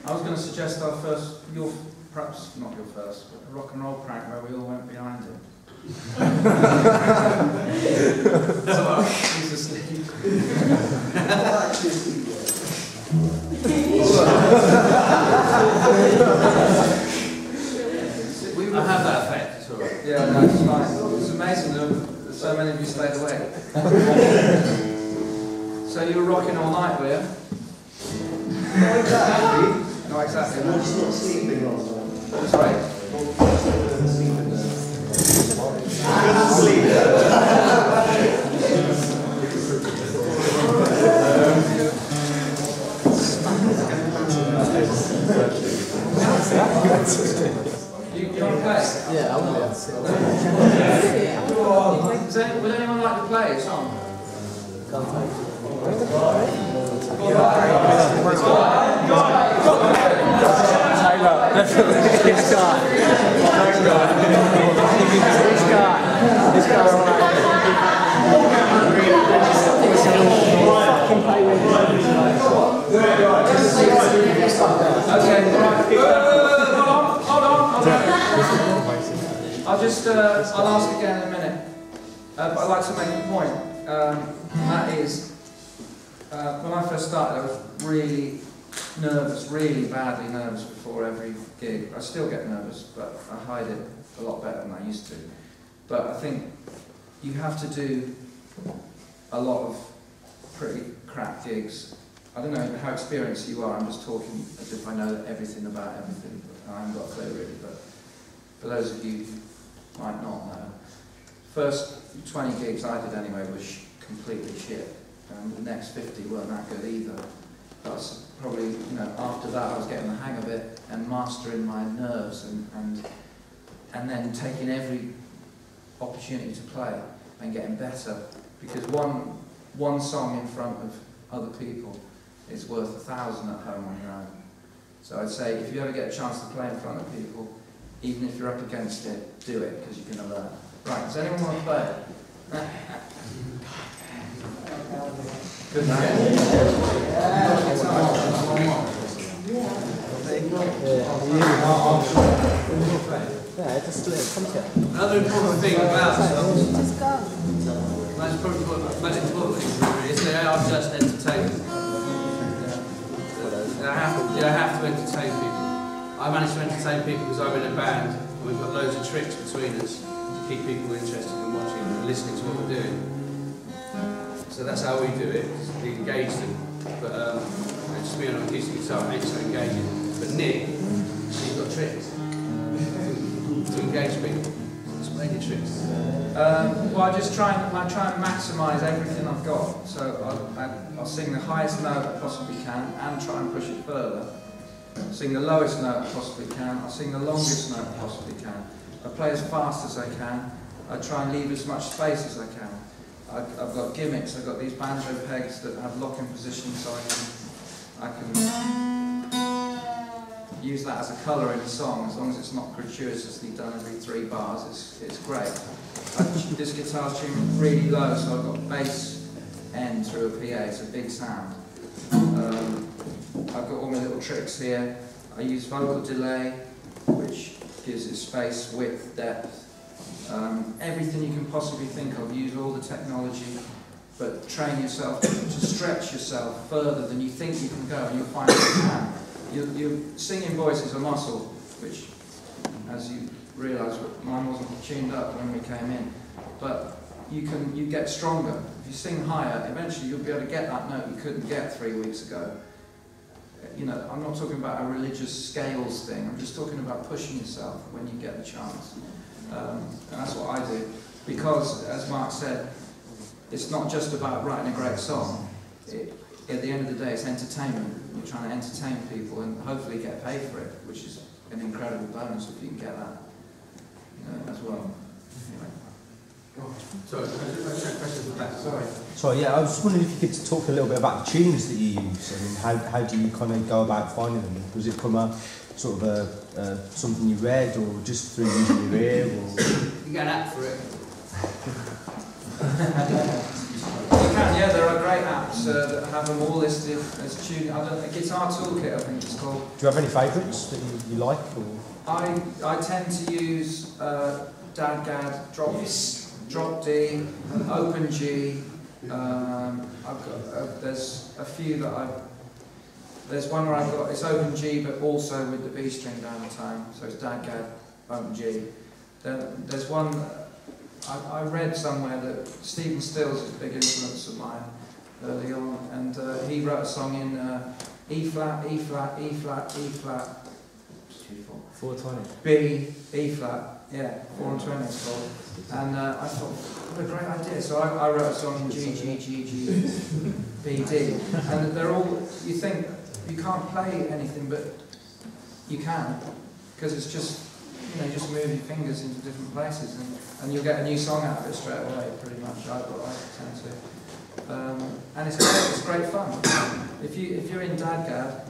I was going to suggest our first, perhaps not your first, but a rock and roll prank where we all went behind him. He's asleep. I have that effect, it's all right. Yeah, no, it's fine. It's amazing that so many of you stayed awake. So you were rocking all night, were you? Not exactly. Not exactly. I'm just not sleeping last night. Sorry? Couldn't sleep. You want to play? Yeah, I will. Would anyone like to play a song? I'll ask again in a minute, but I'd like to make a point, and that is, when I first started I was really nervous, really badly nervous before every gig. I still get nervous, but I hide it a lot better than I used to. But I think you have to do a lot of pretty crap gigs. I don't know how experienced you are, I'm just talking as if I know everything about everything, but I haven't got a clue really, but for those of you who might not know, first 20 gigs I did anyway was completely shit, and the next 50 weren't that good either. That's probably, you know, after that I was getting the hang of it and mastering my nerves and then taking every opportunity to play and getting better, because one song in front of other people is worth 1,000 at home on your own. So I'd say if you ever get a chance to play in front of people, even if you're up against it, do it, because you're going to learn. Right, does anyone want to play it? Good man. Yeah, just let it come to it. Another important thing about songs, most important thing is they are just entertainment. You have to entertain people. I manage to entertain people because I'm in a band and we've got loads of tricks between us to keep people interested in watching and listening to what we're doing. So that's how we do it, we engage them. But just me on a acoustic guitar ain't so engaging. But Nick, he's got tricks to engage people. Explain your tricks. Well, I try and maximise everything I've got. So I'll sing the highest note I possibly can and try and push it further. Sing the lowest note I possibly can. I'll sing the longest note I possibly can. I play as fast as I can. I try and leave as much space as I can. I've got gimmicks. I've got these banjo pegs that have lock-in positions, so I can use that as a colour in a song, as long as it's not gratuitously done every 3 bars. It's great. This guitar's tuned really low, so I've got bass end through a PA. It's a big sound. I've got all my little tricks here. I use vocal delay, which gives it space, width, depth. Everything you can possibly think of. Use all the technology, but train yourself to stretch yourself further than you think you can go, and you'll find that you can. Your singing voice is a muscle, which, as you realise, mine wasn't tuned up when we came in. But you get stronger. If you sing higher, eventually you'll be able to get that note you couldn't get 3 weeks ago. You know, I'm not talking about a religious scales thing. I'm just talking about pushing yourself when you get the chance. And that's what I do. Because, as Mark said, it's not just about writing a great song. At the end of the day, it's entertainment. You're trying to entertain people and hopefully get paid for it, which is an incredible bonus if you can get that, you know, as well. Anyway. Sorry, Sorry, yeah, I was just wondering if you could talk a little bit about the tunes that you use and how do you kind of go about finding them? Was it from a sort of something you read, or just through using your ear? Or? You get an app for it. You can, yeah, there are great apps. that have them all listed as tuning. I don't know, a guitar toolkit, I think it's called. Do you have any favourites that you like? Or? I tend to use Dadgad, drop D, open G. I've got there's a few that there's one where I've got it's open G but also with the B string down the tone, so it's Dadgad, open G. Then there's one I read somewhere that Stephen Stills is a big influence of mine early on, and he wrote a song in E flat, E flat, E flat, E flat. 420. B, E flat, yeah, 420 it's called. And I thought, what a great idea. So I wrote a song in G, G, G, G, B, D. And they're all, you think, you can't play anything, but you can. Because it's just, you know, just move your fingers into different places and you'll get a new song out of it straight away, pretty much. I tend to. And it's great fun. If you're in Dadgad,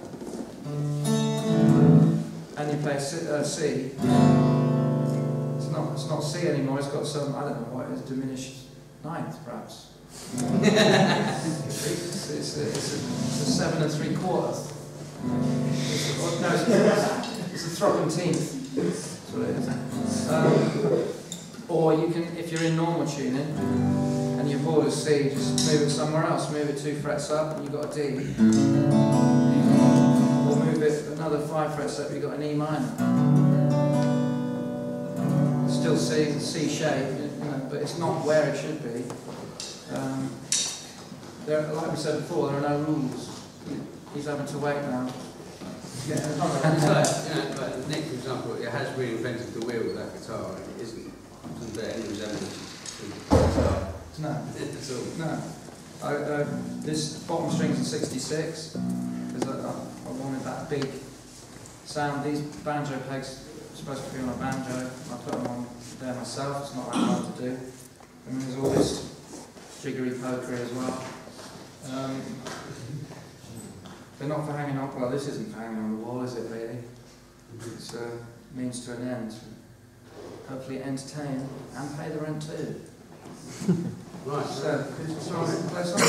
and you play C, it's not C anymore, it's got some, I don't know what it is, diminished ninth perhaps. it's a 7 3/4. It's a throckenteenth, that's what it is. Or you can, if you're in normal tuning, and your board is C, just move it somewhere else, move it 2 frets up and you've got a D. Move it another 5 frets up, you've got an E minor. Still C shape, you know, but it's not where it should be. Like we said before, there are no rules. He's having to wait now. And like Nick, for example, it has reinvented the wheel with that guitar, and it isn't there any resemblance to the guitar. No. At all. No. This bottom string's a 66. Because I wanted that big sound. These banjo pegs are supposed to be on a banjo. I put them on there myself, it's not that hard to do. And there's all this jiggery pokery as well. They're not for hanging on, well this isn't for hanging on the wall, is it really? It's a means to an end. Hopefully entertain and pay the rent too. Right. So, who's trying to play something?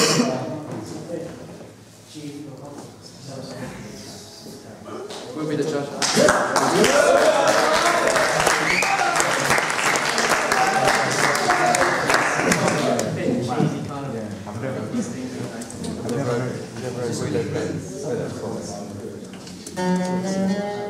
We'll be the judge. I've never heard